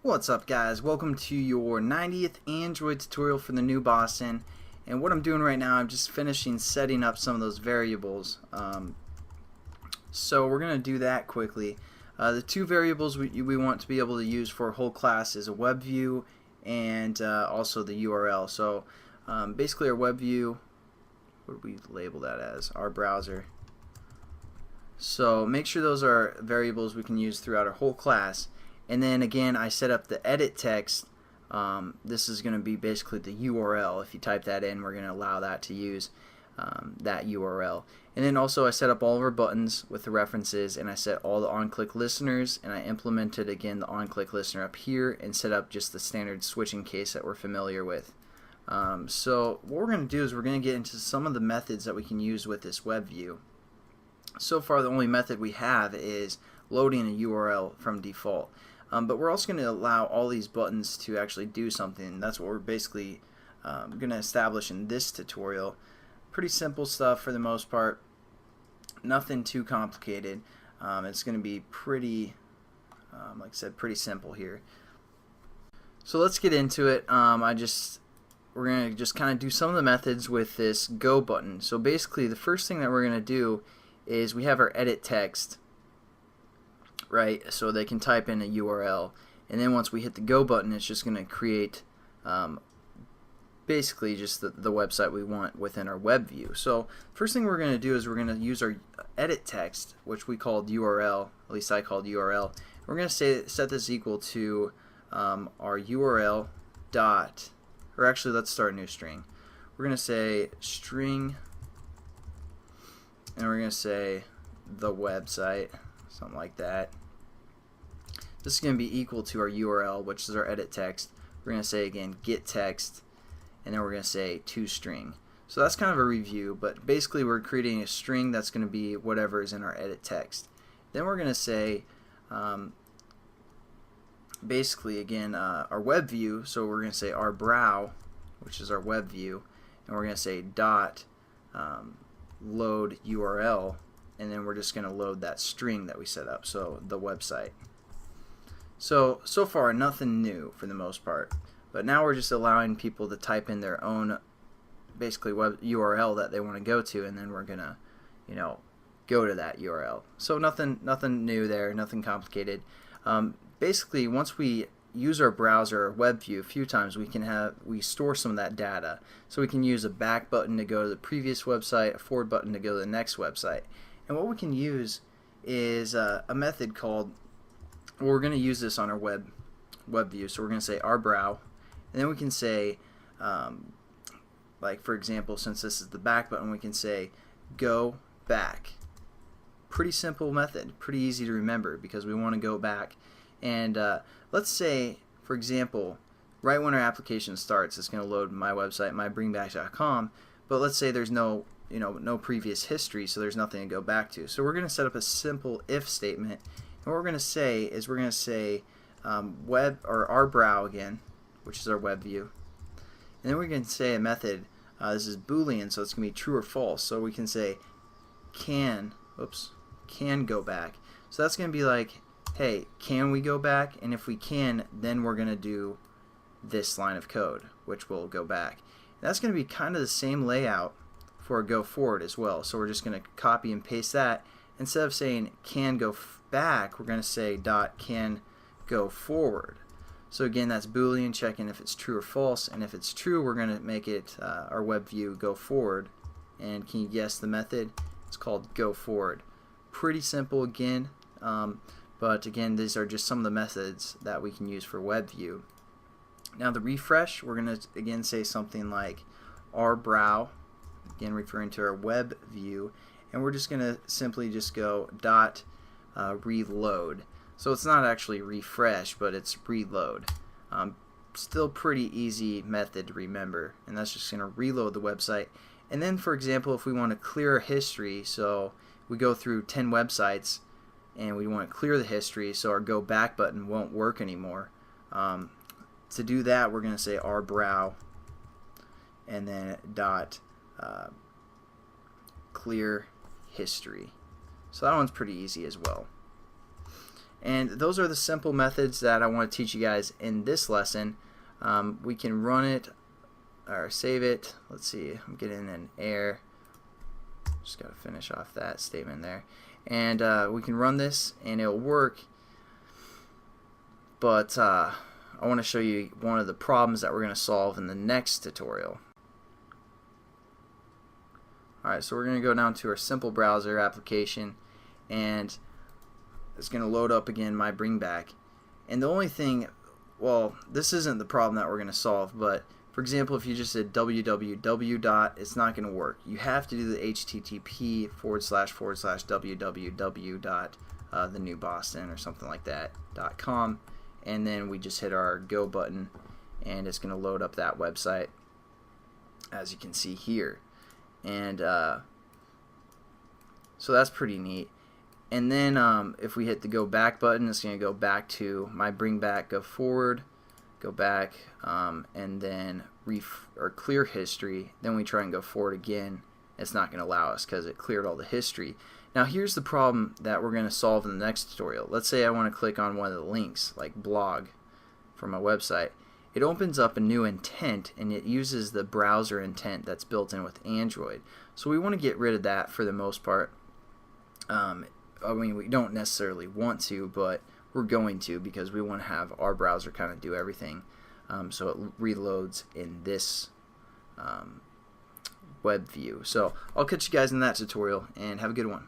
What's up, guys? Welcome to your 90th Android tutorial for the new Boston. And what I'm doing right now, I'm just finishing setting up some of those variables. So we're going to do that quickly. The two variables we want to be able to use for a whole class is a web view and also the URL. So basically our web view, what do we label that as? Our browser. So make sure those are variables we can use throughout our whole class. And then again, I set up the edit text. This is going to be basically the URL. If you type that in, we're going to allow that to use that URL. And then also I set up all of our buttons with the references, and I set all the on-click listeners, and I implemented again the on-click listener up here and set up just the standard switching case that we're familiar with. So what we're going to do is we're going to get into some of the methods that we can use with this web view. So far the only method we have is loading a URL from default. But we're also going to allow all these buttons to actually do something. That's what we're basically going to establish in this tutorial. Pretty simple stuff for the most part. Nothing too complicated. It's going to be pretty, like I said, pretty simple here. So let's get into it. We're going to just kind of do some of the methods with this Go button. So basically the first thing that we're going to do is we have our edit text, right? So they can type in a URL, and then once we hit the Go button, it's just going to create basically just the website we want within our web view. So first thing we're going to do is we're going to use our edit text, which we called URL, at least I called URL. We're going to set this equal to our URL dot, or actually let's start a new string. We're going to say string, and we're going to say the website, something like that. This is going to be equal to our URL, which is our edit text. We're going to say again get text, and then we're going to say toString. So that's kind of a review, but basically we're creating a string that's going to be whatever is in our edit text. Then we're going to say basically again our web view, so we're going to say our brow, which is our web view, and we're going to say dot load URL, and then we're just going to load that string that we set up, so the website. So far nothing new for the most part, but now we're just allowing people to type in their own basically web URL that they want to go to, and then we're gonna go to that URL. So nothing new there, nothing complicated. Basically once we use our browser or web view a few times, we store some of that data. So we can use a back button to go to the previous website, a forward button to go to the next website. And what we can use is a method called, we're going to use this on our web view. So we're going to say our brow, and then we can say like for example, since this is the back button, we can say go back. Pretty simple method, pretty easy to remember because we want to go back. And let's say, for example, right when our application starts, it's going to load my website, mybringback.com, but let's say there's no previous history, so there's nothing to go back to. So we're going to set up a simple if statement, and what we're going to say is we're going to say web, or our brow again, which is our web view, and then we're going to say a method. This is Boolean, so it's going to be true or false. So we can say can go back. So that's going to be like, hey, can we go back? And if we can, then we're going to do this line of code, which will go back. And that's going to be kind of the same layout for a go forward as well. So we're just going to copy and paste that. Instead of saying can go back, we're going to say dot can go forward. So again, that's Boolean, checking if it's true or false. And if it's true, we're going to make it our web view go forward. And can you guess the method? It's called go forward. Pretty simple again. But again, these are just some of the methods that we can use for web view. Now the refresh, we're going to again say something like our brow, again referring to our web view, and we're just going to simply just go dot reload. So it's not actually refresh, but it's reload. Still pretty easy method to remember, and that's just going to reload the website. And then for example, if we want to clear history, so we go through 10 websites and we want to clear the history, so our go back button won't work anymore. To do that, we're going to say our brow and then dot clear history. So that one's pretty easy as well. And those are the simple methods that I want to teach you guys in this lesson. We can run it or save it. Let's see, I'm getting an error. Just got to finish off that statement there. And we can run this and it'll work. But I want to show you one of the problems that we're going to solve in the next tutorial. Alright, so we're going to go down to our simple browser application, and it's going to load up again my bring back. And the only thing, well, this isn't the problem that we're going to solve, but for example, if you just did www dot, it's not going to work. You have to do the http //www dot the New Boston or something like that .com, and then we just hit our go button and it's going to load up that website, as you can see here. And so that's pretty neat. And then if we hit the go back button, it's going to go back to my bring back, go forward, go back, and then clear history. Then we try and go forward again. It's not going to allow us because it cleared all the history. Now here's the problem that we're going to solve in the next tutorial. Let's say I want to click on one of the links, like blog from my website. It opens up a new intent, and it uses the browser intent that's built in with Android. So we want to get rid of that for the most part. I mean, we don't necessarily want to, but we're going to, because we want to have our browser kind of do everything. So it reloads in this web view. So I'll catch you guys in that tutorial, and have a good one.